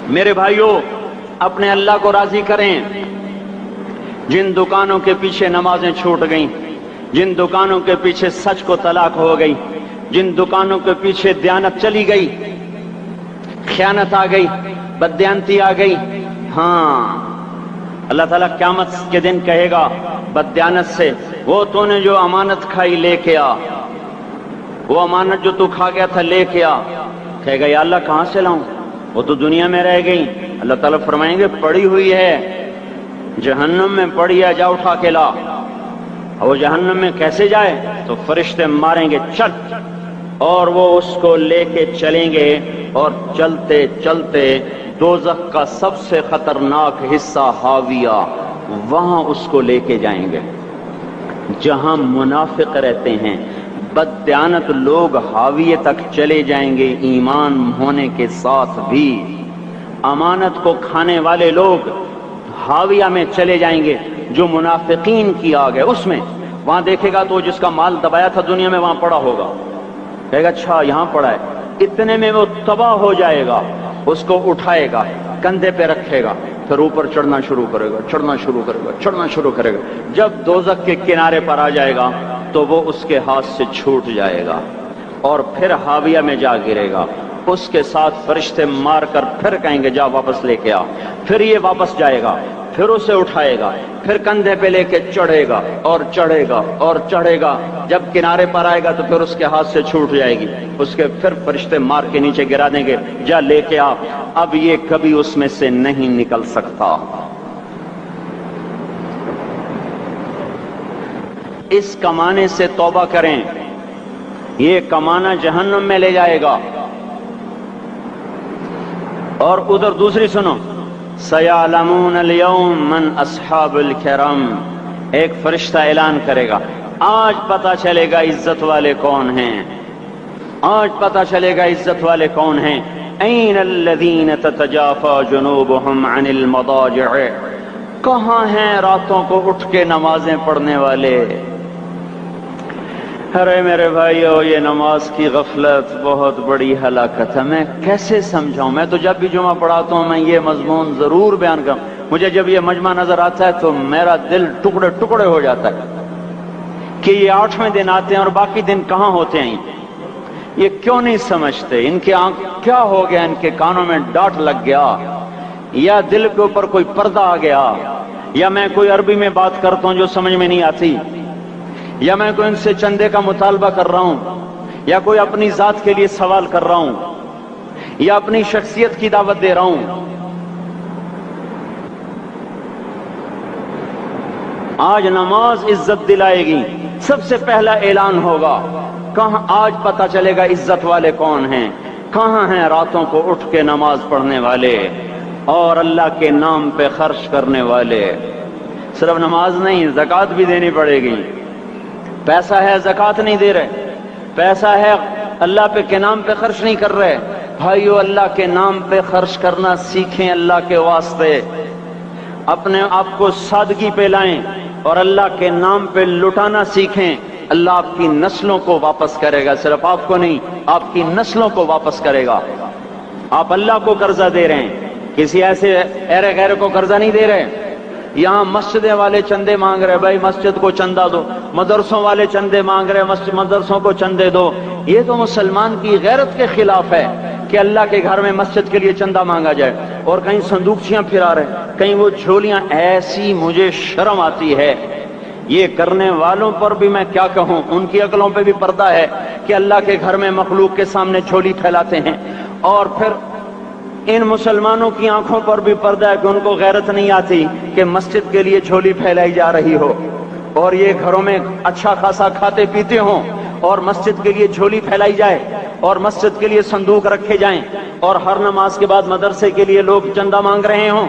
میرے بھائیوں، اپنے اللہ کو راضی کریں۔ جن دکانوں کے پیچھے نمازیں چھوٹ گئیں، جن دکانوں کے پیچھے سچ کو طلاق ہو گئی، جن دکانوں کے پیچھے دیانت چلی گئی، خیانت آ گئی، بددیانتی آ گئی، ہاں اللہ تعالیٰ قیامت کے دن کہے گا بددیانت سے، وہ تو نے جو امانت کھائی لے کے آ، وہ امانت جو تو کھا گیا تھا لے کے آ۔ کہے گا یا اللہ کہاں سے لاؤں، وہ تو دنیا میں رہ گئی۔ اللہ تعالیٰ فرمائیں گے پڑی ہوئی ہے جہنم میں، پڑی ہے، جا اٹھا کے لا۔ وہ جہنم میں کیسے جائے؟ تو فرشتے ماریں گے چل، اور وہ اس کو لے کے چلیں گے، اور چلتے چلتے دوزخ کا سب سے خطرناک حصہ حاویہ، وہاں اس کو لے کے جائیں گے جہاں منافق رہتے ہیں۔ بددیانت لوگ حاویہ تک چلے جائیں گے ایمان ہونے کے ساتھ بھی۔ امانت کو کھانے والے لوگ حاویہ میں چلے جائیں گے، جو منافقین کی آگ ہے اس میں۔ وہاں دیکھے گا تو جس کا مال دبایا تھا دنیا میں وہاں پڑا ہوگا، کہے گا اچھا یہاں پڑا ہے، اتنے میں وہ تباہ ہو جائے گا، اس کو اٹھائے گا، کندھے پہ رکھے گا، پھر اوپر چڑھنا شروع کرے گا، چڑھنا شروع کرے گا، چڑھنا شروع کرے گا۔ جب دوزخ کے کنارے پر آ جائے گا تو وہ اس کے ہاتھ سے چھوٹ جائے گا اور پھر حاویہ میں جا گرے گا۔ اس کے ساتھ فرشتے مار کر پھر کہیں گے جا واپس لے کے آ، پھر یہ واپس جائے گا، پھر اسے اٹھائے گا، پھر کندھے پہ لے کے چڑھے گا اور چڑھے گا اور چڑھے گا۔ جب کنارے پر آئے گا تو پھر اس کے ہاتھ سے چھوٹ جائے گی، اس کے پھر فرشتے مار کے نیچے گرا دیں گے، جا لے کے آ۔ اب یہ کبھی اس میں سے نہیں نکل سکتا۔ اس کمانے سے توبہ کریں، یہ کمانا جہنم میں لے جائے گا۔ اور ادھر دوسری سنو، سَيَعْلَمُونَ الْيَوْمَ مَنْ أَصْحَابُ الْكِرَامِ، ایک فرشتہ اعلان کرے گا آج پتہ چلے گا عزت والے کون ہیں، آج پتہ چلے گا عزت والے کون ہیں۔ أَيْنَ الَّذِينَ تَتَجَافَى جُنُوبُهُمْ عَنِ الْمَضَاجِعِ، کہاں ہیں راتوں کو اٹھ کے نمازیں پڑھنے والے؟ ارے میرے بھائیو، یہ نماز کی غفلت بہت بڑی ہلاکت ہے۔ میں کیسے سمجھاؤں؟ میں تو جب بھی جمعہ پڑھاتا ہوں میں یہ مضمون ضرور بیان کروں، مجھے جب یہ مجمع نظر آتا ہے تو میرا دل ٹکڑے ٹکڑے ہو جاتا ہے کہ یہ 8ویں دن آتے ہیں اور باقی دن کہاں ہوتے ہیں؟ یہ کیوں نہیں سمجھتے؟ ان کے آنکھ کیا ہو گیا؟ ان کے کانوں میں ڈاٹ لگ گیا، یا دل کے اوپر کوئی پردہ آ گیا، یا میں کوئی عربی میں بات کرتا ہوں جو سمجھ میں نہیں آتی، یا میں کوئی ان سے چندے کا مطالبہ کر رہا ہوں، یا کوئی اپنی ذات کے لیے سوال کر رہا ہوں، یا اپنی شخصیت کی دعوت دے رہا ہوں۔ آج نماز عزت دلائے گی، سب سے پہلا اعلان ہوگا، کہاں آج پتہ چلے گا عزت والے کون ہیں، کہاں ہیں راتوں کو اٹھ کے نماز پڑھنے والے اور اللہ کے نام پہ خرچ کرنے والے۔ صرف نماز نہیں، زکوٰۃ بھی دینی پڑے گی۔ پیسہ ہے زکوٰۃ نہیں دے رہے، پیسہ ہے اللہ پہ کے نام پہ خرچ نہیں کر رہے۔ بھائیو، اللہ کے نام پہ خرچ کرنا سیکھیں، اللہ کے واسطے اپنے آپ کو سادگی پہ لائیں اور اللہ کے نام پہ لٹانا سیکھیں۔ اللہ آپ کی نسلوں کو واپس کرے گا، صرف آپ کو نہیں، آپ کی نسلوں کو واپس کرے گا۔ آپ اللہ کو قرضہ دے رہے ہیں، کسی ایسے ایرے غیر کو قرضہ نہیں دے رہے۔ یہاں مسجدیں والے چندے مانگ رہے، بھائی مسجد کو چندہ دو، مدرسوں والے چندے مانگ رہے، مدرسوں کو چندے دو۔ یہ تو مسلمان کی غیرت کے خلاف ہے کہ اللہ کے گھر میں مسجد کے لیے چندہ مانگا جائے، اور کہیں صندوقچیاں پھرا رہے، کہیں وہ جھولیاں۔ ایسی مجھے شرم آتی ہے، یہ کرنے والوں پر بھی میں کیا کہوں، ان کی عقلوں پہ بھی پردہ ہے کہ اللہ کے گھر میں مخلوق کے سامنے جھولی پھیلاتے ہیں، اور پھر ان مسلمانوں کی آنکھوں پر بھی پردہ ہے کہ ان کو غیرت نہیں آتی کہ مسجد کے لیے جھولی پھیلائی جا رہی ہو، اور یہ گھروں میں اچھا خاصا کھاتے پیتے ہوں، اور مسجد کے لیے جھولی پھیلائی جائے، اور مسجد کے لیے صندوق رکھے جائیں، اور ہر نماز کے بعد مدرسے کے لیے لوگ چندہ مانگ رہے ہوں۔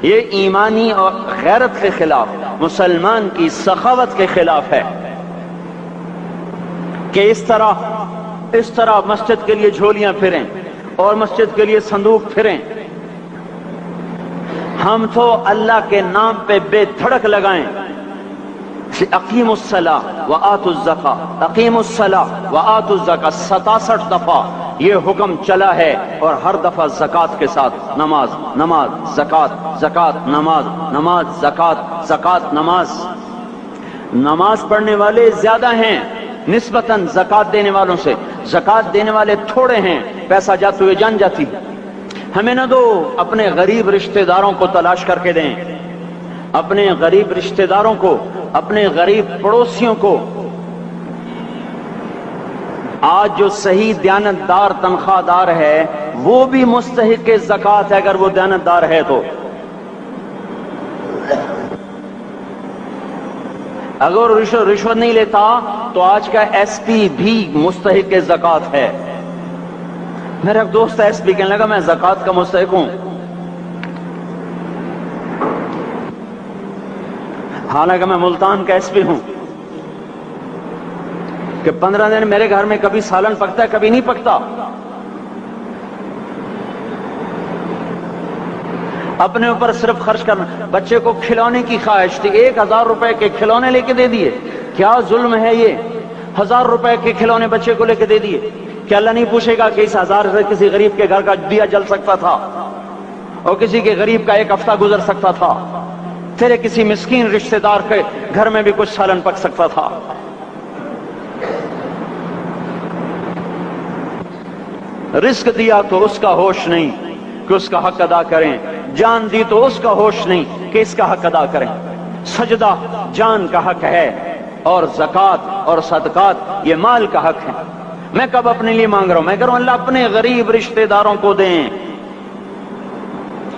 یہ ایمانی اور غیرت کے خلاف، مسلمان کی سخاوت کے خلاف ہے کہ اس طرح مسجد کے لیے جھولیاں پھریں اور مسجد کے لیے صندوق پھریں۔ ہم تو اللہ کے نام پہ بے دھڑک لگائیں، اقیموا الصلاۃ وآتوا الزکاۃ، اقیموا الصلاۃ وآتوا الزکاۃ 67 دفعہ یہ حکم چلا ہے، اور ہر دفعہ زکوٰۃ کے ساتھ نماز، نماز، زکوٰۃ، زکوٰۃ، نماز، نماز، زکوٰۃ، زکوٰۃ، نماز۔ نماز پڑھنے والے زیادہ ہیں نسبتاً زکوٰۃ دینے والوں سے، زکوٰۃ دینے والے تھوڑے ہیں، پیسہ جاتے ہوئے جان جاتی۔ ہمیں نہ دو، اپنے غریب رشتہ داروں کو تلاش کر کے دیں، اپنے غریب رشتہ داروں کو، اپنے غریب پڑوسیوں کو۔ آج جو صحیح دیانتدار تنخواہ دار ہے وہ بھی مستحق زکوٰۃ ہے اگر وہ دیانتدار ہے تو۔ اگر رشوت نہیں لیتا تو آج کا ایس پی بھی مستحق زکوٰۃ ہے۔ میرا ایک دوست ایس پی کہنے لگا میں زکوٰۃ کا مستحق ہوں، حالانکہ میں ملتان کا ایس پی ہوں، کہ 15 دن میرے گھر میں کبھی سالن پکتا ہے کبھی نہیں پکتا۔ اپنے اوپر صرف خرچ کرنا۔ بچے کو کھلونے کی خواہش تھی، 1000 روپے کے کھلونے لے کے دے دیے۔ کیا ظلم ہے یہ؟ 1000 روپے کے کھلونے بچے کو لے کے دے دیے۔ کہ اللہ نہیں پوچھے گا کہ اس 1000 سے کسی غریب کے گھر کا دیا جل سکتا تھا اور کسی کے غریب کا ایک ہفتہ گزر سکتا تھا، تیرے کسی مسکین رشتہ دار کے گھر میں بھی کچھ سالن پک سکتا تھا۔ رزق دیا تو اس کا ہوش نہیں کہ اس کا حق ادا کریں، جان دی تو اس کا ہوش نہیں کہ اس کا حق ادا کریں۔ سجدہ جان کا حق ہے، اور زکوٰۃ اور صدقات یہ مال کا حق ہے۔ میں کب اپنے لیے مانگ رہا ہوں؟ میں کہہ رہا ہوں اللہ اپنے غریب رشتہ داروں کو دیں،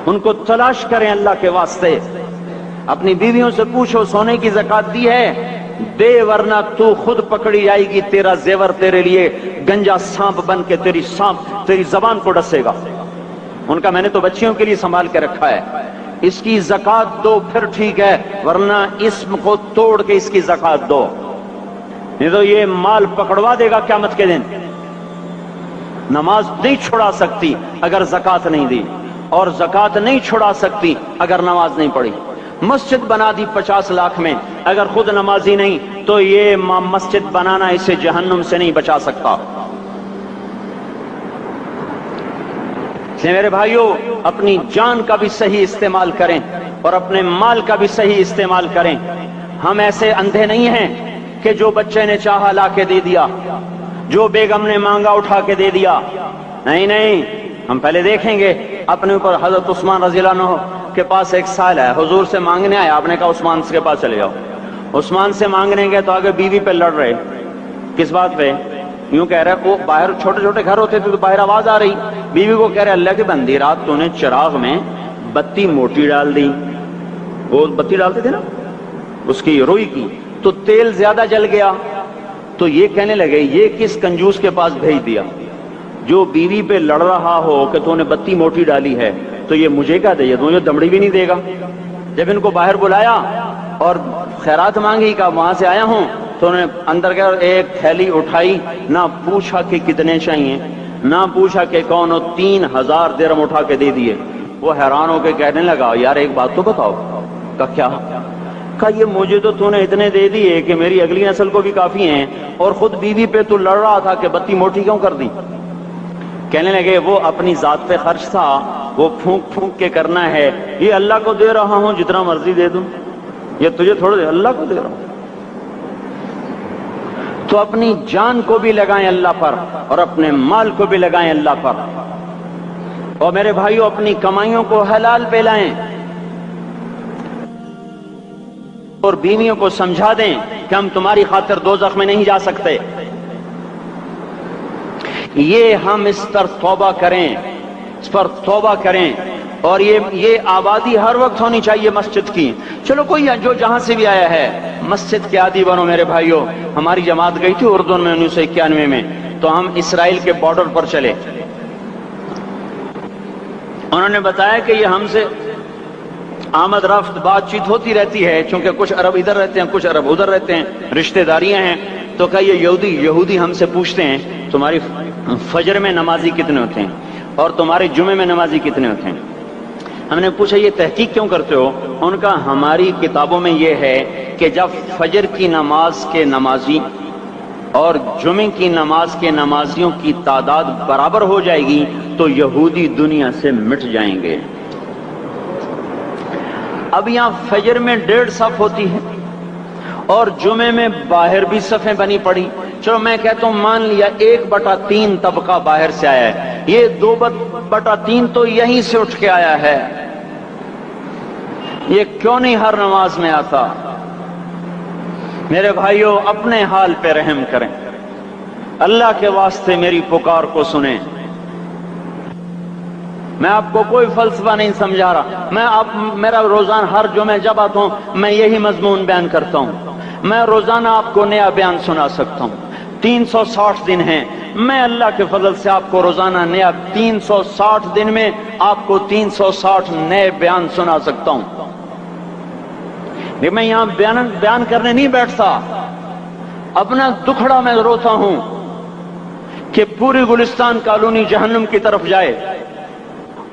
ان کو تلاش کریں اللہ کے واسطے۔ اپنی بیویوں سے پوچھو سونے کی زکوٰۃ دی ہے؟ دے، ورنہ تو خود پکڑی جائے گی، تیرا زیور تیرے لیے گنجا سانپ بن کے تیری زبان کو ڈسے گا۔ ان کا میں نے تو بچیوں کے لیے سنبھال کے رکھا ہے، اس کی زکوٰۃ دو پھر ٹھیک ہے، ورنہ اسم کو توڑ کے اس کی زکوٰۃ دو، نہیں تو یہ مال پکڑوا دے گا قیامت کے دن۔ نماز نہیں چھڑا سکتی اگر زکوٰۃ نہیں دی، اور زکوٰۃ نہیں چھڑا سکتی اگر نماز نہیں پڑھی۔ مسجد بنا دی 50 لاکھ میں، اگر خود نمازی نہیں تو یہ مسجد بنانا اسے جہنم سے نہیں بچا سکتا۔ میرے بھائیوں، اپنی جان کا بھی صحیح استعمال کریں اور اپنے مال کا بھی صحیح استعمال کریں۔ ہم ایسے اندھے نہیں ہیں کہ جو بچے نے چاہا لا کے دے دیا، جو بیگم نے مانگا اٹھا کے دے دیا۔ نہیں نہیں، ہم پہلے دیکھیں گے اپنے اوپر۔ حضرت عثمان رضی اللہ عنہ کے پاس ایک سائل ہے، حضور سے مانگنے آیا، آپ نے کہا عثمان کے پاس چلے جاؤ۔ عثمان سے مانگنے گئے تو آگے بیوی پہ لڑ رہے، کس بات پہ؟ یوں کہہ رہے، وہ باہر چھوٹے چھوٹے گھر ہوتے تھے تو باہر آواز آ رہی، بیوی کو کہہ رہے اللہ کی بندی رات تو نے چراغ میں بتی موٹی ڈال دی، وہ بتی ڈالتے تھے نا اس کی روئی کی، تو تیل زیادہ جل گیا۔ تو یہ کہنے لگے یہ کس کنجوس کے پاس بھیج دیا؟ جو بیوی پہ لڑ رہا ہو کہ تو نے بتی موٹی ڈالی ہے تو یہ مجھے کیا دے دوں، یہ دمڑی بھی نہیں دے گا۔ جب ان کو باہر بلایا اور خیرات مانگی کہ وہاں سے آیا ہوں، تو انہوں نے اندر گیا، ایک تھیلی اٹھائی، نہ پوچھا کہ کتنے چاہیے، نہ پوچھا کہ کون ہو، 3000 درہم اٹھا کے دے دیے۔ وہ حیران ہو کے کہنے لگا یار ایک بات تو بتاؤ۔ کہا کیا؟ کہا یہ مجھے تو نے اتنے دے دیے کہ میری اگلی نسل کو بھی کافی ہیں، اور خود بیوی پہ تو لڑ رہا تھا کہ بتی موٹی کیوں کر دی؟ کہنے لگے وہ اپنی ذات پہ خرچ تھا، وہ پھونک پھونک کے کرنا ہے، یہ اللہ کو دے رہا ہوں جتنا مرضی دے دوں، یہ تجھے تھوڑا دے، اللہ کو دے رہا ہوں۔ تو اپنی جان کو بھی لگائیں اللہ پر اور اپنے مال کو بھی لگائیں اللہ پر۔ اور میرے بھائیوں اپنی کمائیوں کو حلال پہ لائیں، اور بیویوں کو سمجھا دیں کہ ہم تمہاری خاطر دوزخ میں نہیں جا سکتے۔ یہ ہم اس پر توبہ کریں، اس پر توبہ کریں، اور یہ آبادی ہر وقت ہونی چاہیے مسجد کی۔ چلو کوئی جو جہاں سے بھی آیا ہے مسجد کے عادی بنو میرے بھائیوں۔ ہماری جماعت گئی تھی اردن میں 1991 میں، تو ہم اسرائیل کے بارڈر پر چلے۔ انہوں نے بتایا کہ یہ ہم سے آمد رفت بات چیت ہوتی رہتی ہے، چونکہ کچھ عرب ادھر رہتے ہیں کچھ عرب ادھر رہتے ہیں، رشتہ داریاں ہیں۔ تو کہا یہ یہودی ہم سے پوچھتے ہیں تمہاری فجر میں نمازی کتنے ہوتے ہیں اور تمہارے جمعے میں نمازی کتنے ہوتے ہیں؟ ہم نے پوچھا یہ تحقیق کیوں کرتے ہو؟ ان کا ہماری کتابوں میں یہ ہے کہ جب فجر کی نماز کے نمازی اور جمعے کی نماز کے نمازیوں کی تعداد برابر ہو جائے گی تو یہودی دنیا سے مٹ جائیں گے۔ اب یہاں فجر میں 1.5 صف ہوتی ہے اور جمعے میں باہر بھی صفیں بنی پڑی، چلو میں کہتا ہوں مان لیا 1/3 طبقہ باہر سے آیا ہے، یہ 2/3 تو یہیں سے اٹھ کے آیا ہے، یہ کیوں نہیں ہر نماز میں آتا؟ میرے بھائیوں اپنے حال پہ رحم کریں، اللہ کے واسطے میری پکار کو سنیں۔ میں آپ کو کوئی فلسفہ نہیں سمجھا رہا، میرا روزانہ ہر جمعہ جب آتا ہوں میں یہی مضمون بیان کرتا ہوں، میں روزانہ آپ کو نیا بیان سنا سکتا ہوں۔ 360 دن ہیں، میں اللہ کے فضل سے آپ کو روزانہ نیا 360 دن میں آپ کو 360 نئے بیان سنا سکتا ہوں۔ میں یہاں بیان کرنے نہیں بیٹھتا، اپنا دکھڑا میں روتا ہوں کہ پوری گلستان کالونی جہنم کی طرف جائے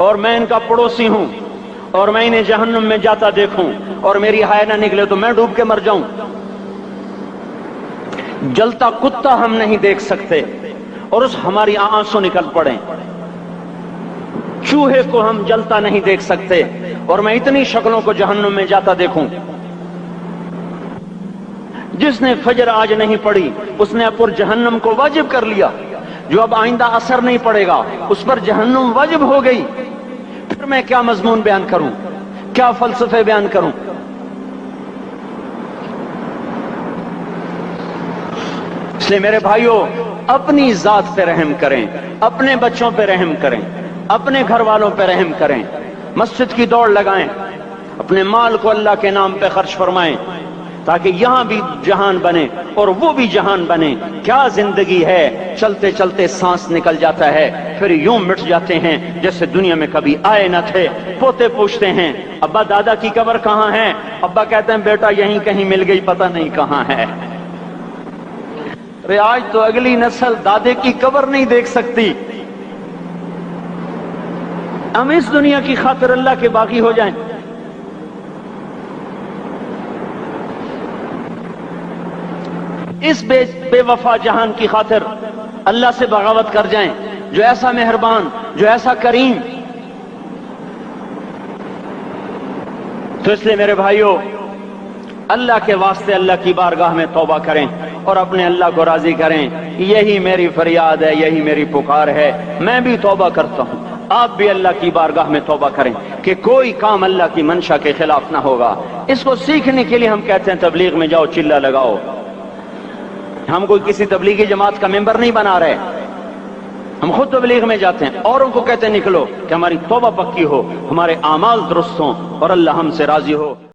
اور میں ان کا پڑوسی ہوں اور میں انہیں جہنم میں جاتا دیکھوں اور میری ہائے نہ نکلے تو میں ڈوب کے مر جاؤں۔ جلتا کتا ہم نہیں دیکھ سکتے اور اس ہماری آنسو نکل پڑیں، چوہے کو ہم جلتا نہیں دیکھ سکتے اور میں اتنی شکلوں کو جہنم میں جاتا دیکھوں۔ جس نے فجر آج نہیں پڑھی اس نے پر جہنم کو واجب کر لیا، جو اب آئندہ اثر نہیں پڑے گا اس پر جہنم واجب ہو گئی، پھر میں کیا مضمون بیان کروں، کیا فلسفے بیان کروں؟ اس لیے میرے بھائیوں اپنی ذات پہ رحم کریں، اپنے بچوں پہ رحم کریں، اپنے گھر والوں پہ رحم کریں، مسجد کی دوڑ لگائیں، اپنے مال کو اللہ کے نام پہ خرچ فرمائیں تاکہ یہاں بھی جہان بنے اور وہ بھی جہان بنے۔ کیا زندگی ہے، چلتے چلتے سانس نکل جاتا ہے پھر یوں مٹ جاتے ہیں جیسے دنیا میں کبھی آئے نہ تھے۔ پوتے پوچھتے ہیں ابا دادا کی قبر کہاں ہے؟ ابا کہتے ہیں بیٹا یہیں کہیں مل گئی، پتہ نہیں کہاں ہے۔ آج تو اگلی نسل دادے کی قبر نہیں دیکھ سکتی، ہم اس دنیا کی خاطر اللہ کے باقی ہو جائیں۔ اس بے وفا جہان کی خاطر اللہ سے بغاوت کر جائیں جو ایسا مہربان، جو ایسا کریم۔ تو اس لیے میرے بھائیوں اللہ کے واسطے اللہ کی بارگاہ میں توبہ کریں اور اپنے اللہ کو راضی کریں۔ یہی میری فریاد ہے، یہی میری پکار ہے۔ میں بھی توبہ کرتا ہوں، آپ بھی اللہ کی بارگاہ میں توبہ کریں کہ کوئی کام اللہ کی منشا کے خلاف نہ ہوگا۔ اس کو سیکھنے کے لیے ہم کہتے ہیں تبلیغ میں جاؤ، چلہ لگاؤ۔ ہم کوئی کسی تبلیغی جماعت کا ممبر نہیں بنا رہے، ہم خود تبلیغ میں جاتے ہیں، اوروں کو کہتے ہیں نکلو کہ ہماری توبہ پکی ہو، ہمارے اعمال درست ہوں اور اللہ ہم سے راضی ہو۔